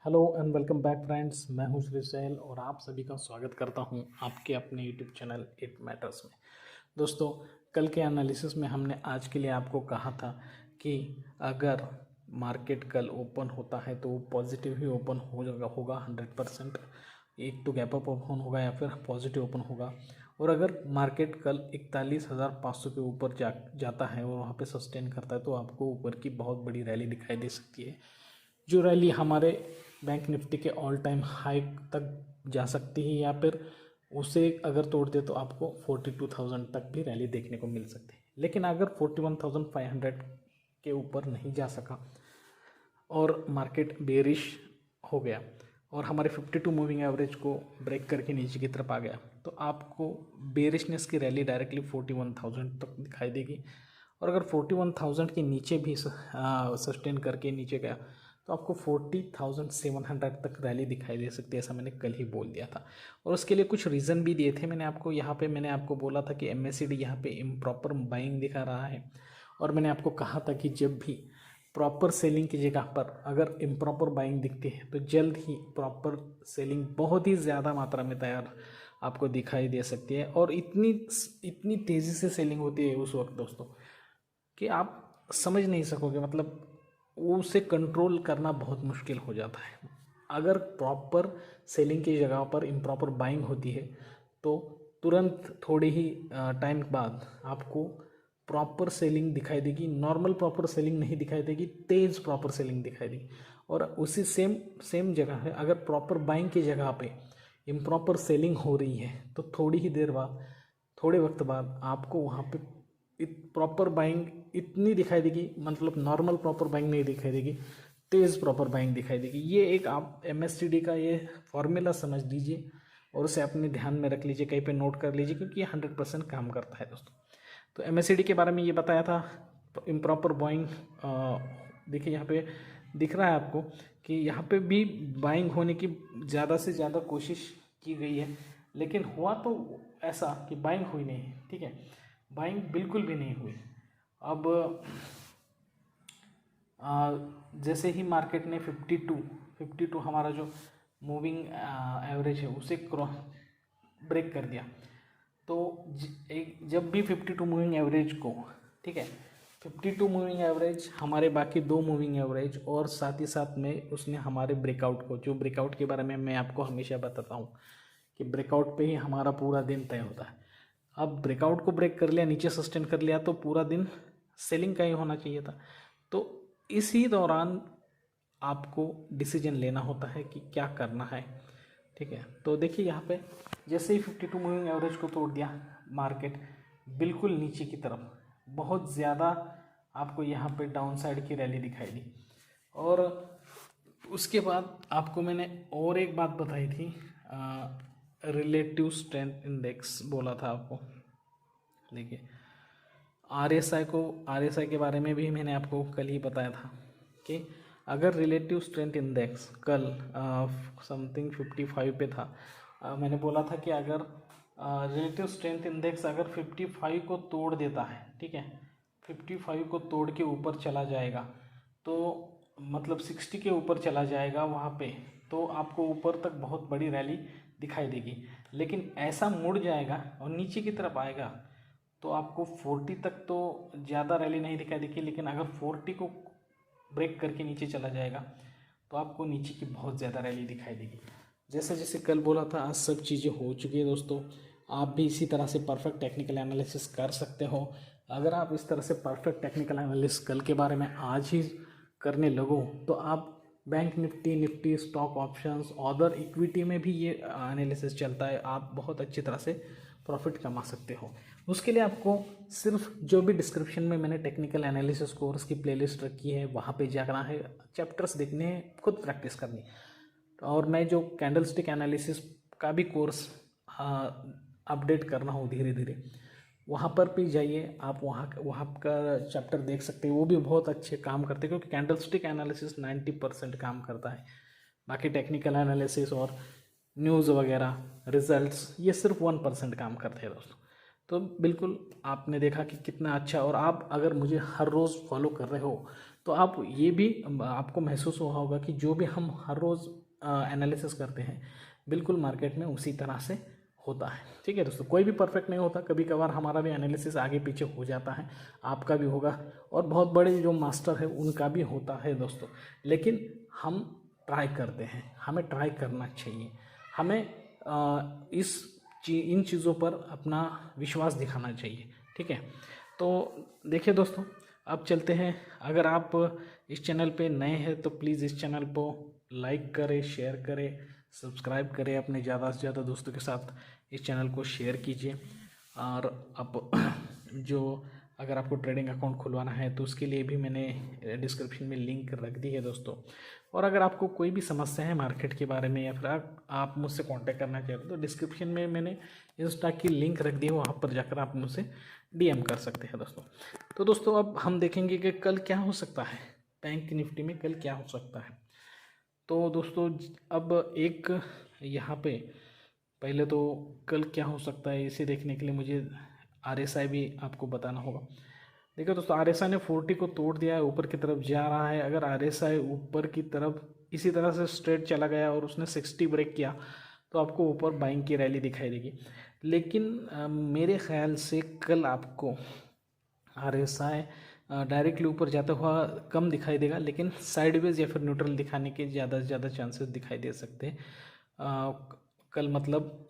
Hello and welcome back friends. मैं हूं Shri cell और आप सभी का स्वागत करता हूं आपके अपने यूट्यूब चैनल इट मैटर्स में। दोस्तों, कल के एनालिसिस में हमने आज के लिए आपको कहा था कि अगर मार्केट कल ओपन होता है तो वो पॉजिटिव ही ओपन होगा 100%। एक तो गैप अप ओपन होगा या फिर पॉजिटिव ओपन होगा। और अगर मार्केट कल 41,500 के ऊपर जाता है और वहाँ पे सस्टेन करता है तो आपको ऊपर की बहुत बड़ी रैली दिखाई दे सकती है, जो रैली हमारे बैंक निफ्टी के ऑल टाइम हाई तक जा सकती है, या फिर उसे अगर तोड़ दे तो आपको 42,000 तक भी रैली देखने को मिल सकती है। लेकिन अगर 41,500 के ऊपर नहीं जा सका और मार्केट बेरिश हो गया और हमारे 52 मूविंग एवरेज को ब्रेक करके नीचे की तरफ आ गया तो आपको बेरिशनेस की रैली डायरेक्टली 41,000 तक दिखाई देगी। और अगर 41,000 के नीचे भी सस्टेन करके नीचे गया तो आपको 40,700 तक रैली दिखाई दे सकती है। ऐसा मैंने कल ही बोल दिया था और उसके लिए कुछ रीज़न भी दिए थे मैंने आपको। यहाँ पे मैंने आपको बोला था कि MACD यहाँ पे इम्प्रॉपर बाइंग दिखा रहा है और मैंने आपको कहा था कि जब भी प्रॉपर सेलिंग की जगह पर अगर इम्प्रॉपर बाइंग दिखती है तो जल्द ही प्रॉपर सेलिंग बहुत ही ज़्यादा मात्रा में तैयार आपको दिखाई दे सकती है। और इतनी इतनी तेज़ी से सेलिंग होती है उस वक्त दोस्तों कि आप समझ नहीं सकोगे, मतलब उसे कंट्रोल करना बहुत मुश्किल हो जाता है। अगर प्रॉपर सेलिंग की जगह पर इम्प्रॉपर बाइंग होती है तो तुरंत थोड़े ही टाइम बाद आपको प्रॉपर सेलिंग दिखाई देगी। नॉर्मल प्रॉपर सेलिंग नहीं दिखाई देगी, तेज़ प्रॉपर सेलिंग दिखाई देगी। और उसी सेम जगह है, अगर प्रॉपर बाइंग की जगह पे इम्प्रॉपर सेलिंग हो रही है तो थोड़ी ही देर बाद, थोड़े वक्त बाद आपको वहाँ पे प्रॉपर बाइंग इतनी दिखाई देगी, मतलब नॉर्मल प्रॉपर बाइंग नहीं दिखाई देगी, तेज़ प्रॉपर बाइंग दिखाई देगी। ये एक आप MACD का ये फॉर्मूला समझ लीजिए और उसे अपने ध्यान में रख लीजिए, कहीं पे नोट कर लीजिए, क्योंकि ये 100% काम करता है दोस्तों। तो MACD के बारे में ये बताया था। इम्प्रॉपर बाइंग देखिए यहाँ पे दिख रहा है आपको कि यहाँ पे भी बाइंग होने की ज़्यादा से ज़्यादा कोशिश की गई है, लेकिन हुआ तो ऐसा कि बाइंग हुई नहीं है। ठीक है, बाइंग बिल्कुल भी नहीं हुई। अब जैसे ही मार्केट ने 52 हमारा जो मूविंग एवरेज है उसे क्रॉस ब्रेक कर दिया तो जब भी 52 मूविंग एवरेज को, ठीक है, 52 मूविंग एवरेज हमारे बाकी दो मूविंग एवरेज और साथ ही साथ में उसने हमारे ब्रेकआउट को, जो ब्रेकआउट के बारे में मैं आपको हमेशा बताता हूँ कि ब्रेकआउट पे ही हमारा पूरा दिन तय होता है। अब ब्रेकआउट को ब्रेक कर लिया, नीचे सस्टेन कर लिया तो पूरा दिन सेलिंग का ही होना चाहिए था। तो इसी दौरान आपको डिसीजन लेना होता है कि क्या करना है। ठीक है, तो देखिए यहाँ पे जैसे ही 52 मूविंग एवरेज को तोड़ दिया मार्केट बिल्कुल नीचे की तरफ, बहुत ज़्यादा आपको यहाँ पे डाउन साइड की रैली दिखाई दी। और उसके बाद आपको मैंने और एक बात बताई थी, रिलेटिव स्ट्रेंथ इंडेक्स बोला था आपको। देखिए RSI के बारे में भी मैंने आपको कल ही बताया था कि अगर रिलेटिव स्ट्रेंथ इंडेक्स कल समथिंग 55 पे था, मैंने बोला था कि अगर रिलेटिव स्ट्रेंथ इंडेक्स अगर 55 को तोड़ देता है, ठीक है, 55 को तोड़ के ऊपर चला जाएगा तो मतलब 60 के ऊपर चला जाएगा वहाँ पे, तो आपको ऊपर तक बहुत बड़ी रैली दिखाई देगी। लेकिन ऐसा मुड़ जाएगा और नीचे की तरफ आएगा तो आपको 40 तक तो ज़्यादा रैली नहीं दिखाई देगी, लेकिन अगर 40 को ब्रेक करके नीचे चला जाएगा तो आपको नीचे की बहुत ज़्यादा रैली दिखाई देगी। जैसे जैसे कल बोला था आज सब चीज़ें हो चुकी है दोस्तों। आप भी इसी तरह से परफेक्ट टेक्निकल एनालिसिस कर सकते हो। अगर आप इस तरह से परफेक्ट टेक्निकल एनालिसिस कल के बारे में आज ही करने लगो तो आप bank Nifty, stock options, other equity में भी ये एनालिसिस चलता है, आप बहुत अच्छी तरह से प्रॉफिट कमा सकते हो। उसके लिए आपको सिर्फ जो भी डिस्क्रिप्शन में मैंने टेक्निकल एनालिसिस कोर्स की प्लेलिस्ट रखी है वहाँ पे जाना है, चैप्टर्स देखने हैं, खुद प्रैक्टिस करनी है। और मैं जो कैंडलस्टिक एनालिसिस का भी कोर्स अपडेट कर रहा हूँ धीरे धीरे, वहाँ पर भी जाइए आप, वहाँ का चैप्टर देख सकते हैं, वो भी बहुत अच्छे काम करते हैं क्योंकि कैंडलस्टिक एनालिसिस 90% काम करता है। बाकी टेक्निकल एनालिसिस और न्यूज़ वगैरह रिजल्ट्स ये सिर्फ 1% काम करते हैं दोस्तों। तो बिल्कुल आपने देखा कि कितना अच्छा, और आप अगर मुझे हर रोज़ फॉलो कर रहे हो तो आप ये भी आपको महसूस हुआ होगा कि जो भी हम हर रोज़ एनालिसिस करते हैं बिल्कुल मार्केट में उसी तरह से होता है। ठीक है दोस्तों, कोई भी परफेक्ट नहीं होता, कभी कभार हमारा भी एनालिसिस आगे पीछे हो जाता है, आपका भी होगा और बहुत बड़े जो मास्टर है उनका भी होता है दोस्तों। लेकिन हम ट्राई करते हैं, हमें ट्राई करना चाहिए, हमें इन चीज़ों पर अपना विश्वास दिखाना चाहिए। ठीक है, तो देखिए दोस्तों, अब चलते हैं। अगर आप इस चैनल पे नए हैं तो प्लीज़ इस चैनल को लाइक करें, शेयर करें, सब्सक्राइब करें, अपने ज़्यादा से ज़्यादा दोस्तों के साथ इस चैनल को शेयर कीजिए। और अब जो अगर आपको ट्रेडिंग अकाउंट खुलवाना है तो उसके लिए भी मैंने डिस्क्रिप्शन में लिंक रख दी है दोस्तों। और अगर आपको कोई भी समस्या है मार्केट के बारे में या फिर आप मुझसे कांटेक्ट करना चाहते हो तो डिस्क्रिप्शन में मैंने इंस्टा की लिंक रख दी है, वहाँ पर जाकर आप मुझसे डीएम कर सकते हैं दोस्तों। तो दोस्तों अब हम देखेंगे कि कल क्या हो सकता है, बैंक निफ्टी में कल क्या हो सकता है। तो दोस्तों अब एक यहाँ पे पहले तो कल क्या हो सकता है इसे देखने के लिए मुझे आरएसआई भी आपको बताना होगा। देखो दोस्तों, आरएसआई ने 40 को तोड़ दिया है, ऊपर की तरफ जा रहा है। अगर आरएसआई ऊपर की तरफ इसी तरह से स्ट्रेट चला गया और उसने 60 ब्रेक किया तो आपको ऊपर बाइंग की रैली दिखाई देगी। लेकिन मेरे ख्याल से कल आपको आरएसआई डायरेक्टली ऊपर जाता हुआ कम दिखाई देगा, लेकिन साइडवेज या फिर न्यूट्रल दिखाने के ज़्यादा से ज़्यादा चांसेस दिखाई दे सकते हैं कल, मतलब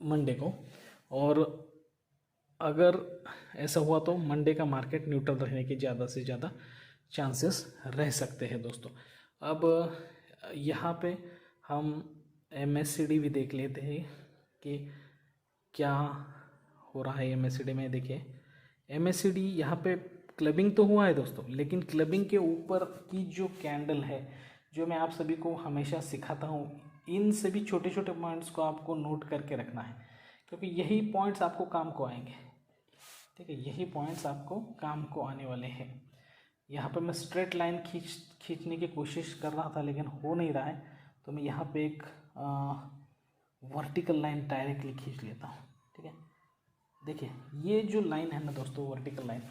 मंडे को। और अगर ऐसा हुआ तो मंडे का मार्केट न्यूट्रल रहने के ज़्यादा से ज़्यादा चांसेस रह सकते हैं दोस्तों। अब यहाँ पे हम MACD भी देख लेते हैं कि क्या हो रहा है MACD में। देखिए MACD यहाँ पे क्लबिंग तो हुआ है दोस्तों, लेकिन क्लबिंग के ऊपर की जो कैंडल है, जो मैं आप सभी को हमेशा सिखाता हूँ, इन सभी छोटे छोटे पॉइंट्स को आपको नोट करके रखना है, क्योंकि यही पॉइंट्स आपको काम को आएंगे। ठीक है, यही पॉइंट्स आपको काम को आने वाले हैं। यहाँ पर मैं स्ट्रेट लाइन खींचने की कोशिश कर रहा था लेकिन हो नहीं रहा है, तो मैं यहाँ पे एक वर्टिकल लाइन डायरेक्टली खींच लेता हूँ। ठीक है, देखिए ये जो लाइन है ना दोस्तों, वर्टिकल लाइन,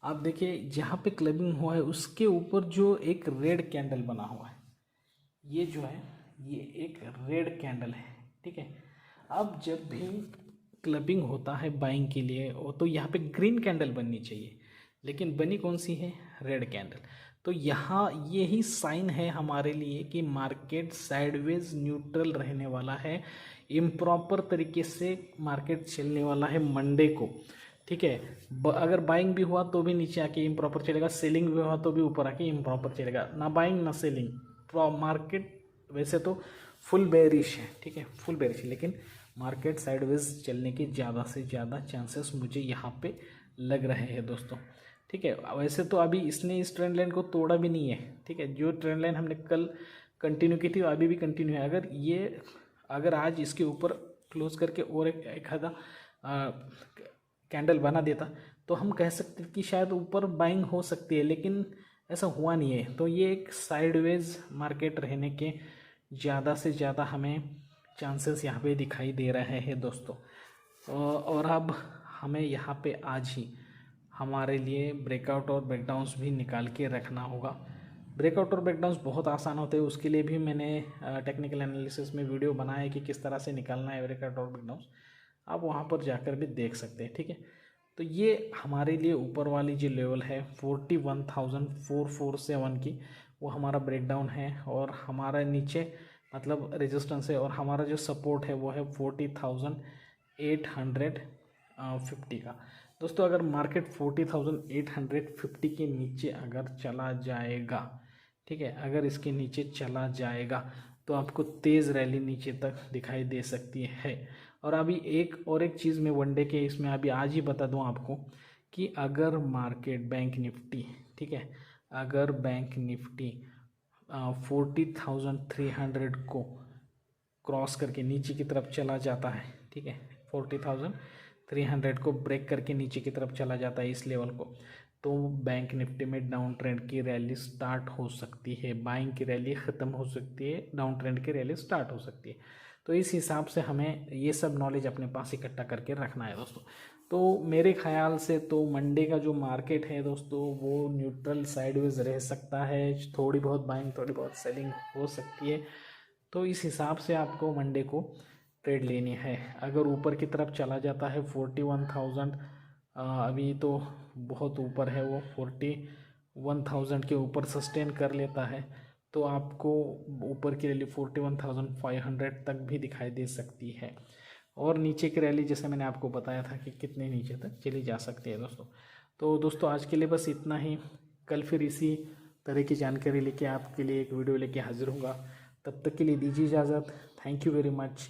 आप देखिए जहाँ पे क्लबिंग हुआ है उसके ऊपर जो एक रेड कैंडल बना हुआ है, ये जो है ये एक रेड कैंडल है। ठीक है, अब जब भी क्लबिंग होता है बाइंग के लिए तो यहाँ पे ग्रीन कैंडल बननी चाहिए, लेकिन बनी कौन सी है, रेड कैंडल। तो यहाँ यही साइन है हमारे लिए कि मार्केट साइडवेज न्यूट्रल रहने वाला है, इम्प्रॉपर तरीके से मार्केट चलने वाला है मंडे को। ठीक है, अगर बाइंग भी हुआ तो भी नीचे आके इम्प्रॉपर चलेगा, सेलिंग भी हुआ तो भी ऊपर आके इम्प्रॉपर चलेगा, ना बाइंग ना सेलिंग। मार्केट वैसे तो फुल बेरिश है, ठीक है, फुल बेरिश है, लेकिन मार्केट साइडवेज चलने के ज़्यादा से ज़्यादा चांसेस मुझे यहाँ पे लग रहे हैं दोस्तों। ठीक है, वैसे तो अभी इसने इस ट्रेंड लाइन को तोड़ा भी नहीं है। ठीक है, जो ट्रेंड लाइन हमने कल कंटिन्यू की थी वो अभी भी कंटिन्यू है। अगर आज इसके ऊपर क्लोज करके और एक आधा कैंडल बना देता तो हम कह सकते कि शायद ऊपर बाइंग हो सकती है, लेकिन ऐसा हुआ नहीं है। तो ये एक साइडवेज मार्केट रहने के ज़्यादा से ज़्यादा हमें चांसेस यहाँ पे दिखाई दे रहे हैं दोस्तों। और अब हमें यहाँ पे आज ही हमारे लिए ब्रेकआउट और ब्रेकडाउन्स भी निकाल के रखना होगा। ब्रेकआउट और ब्रेकडाउन्स बहुत आसान होते हैं, उसके लिए भी मैंने टेक्निकल एनालिसिस में वीडियो बनाया है कि किस तरह से निकालना है ब्रेकआउट और ब्रेकडाउन्स, आप वहाँ पर जाकर भी देख सकते हैं। ठीक है, तो ये हमारे लिए ऊपर वाली जो लेवल है 41,447 की, वो हमारा ब्रेकडाउन है, और हमारा नीचे मतलब रेजिस्टेंस है, और हमारा जो सपोर्ट है वो है 40,850 का। दोस्तों अगर मार्केट 40,850 के नीचे अगर चला जाएगा, ठीक है, अगर इसके नीचे चला जाएगा तो आपको तेज़ रैली नीचे तक दिखाई दे सकती है। और अभी एक चीज़ मैं वनडे के इसमें अभी आज ही बता दूं आपको कि अगर मार्केट बैंक निफ्टी, ठीक है, अगर बैंक निफ्टी 40,300 को क्रॉस करके नीचे की तरफ चला जाता है, ठीक है, 40,300 को ब्रेक करके नीचे की तरफ चला जाता है इस लेवल को, तो बैंक निफ्टी में डाउन ट्रेंड की रैली स्टार्ट हो सकती है। बाइंग की रैली ख़त्म हो सकती है, डाउन ट्रेंड की रैली स्टार्ट हो सकती है। तो इस हिसाब से हमें ये सब नॉलेज अपने पास इकट्ठा करके रखना है दोस्तों। तो मेरे ख्याल से तो मंडे का जो मार्केट है दोस्तों वो न्यूट्रल साइडवेज रह सकता है, थोड़ी बहुत बाइंग थोड़ी बहुत सेलिंग हो सकती है। तो इस हिसाब से आपको मंडे को ट्रेड लेनी है। अगर ऊपर की तरफ चला जाता है 41,000, अभी तो बहुत ऊपर है, वो 41,000 के ऊपर सस्टेन कर लेता है तो आपको ऊपर की रैली 41,500 तक भी दिखाई दे सकती है, और नीचे की रैली जैसे मैंने आपको बताया था कि कितने नीचे तक चली जा सकती है दोस्तों। तो दोस्तों आज के लिए बस इतना ही। कल फिर इसी तरह की जानकारी लेके आपके लिए एक वीडियो लेके हाजिर होऊंगा। तब तक के लिए दीजिए इजाज़त। Thank you very much.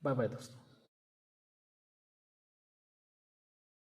Bye bye दोस्तों।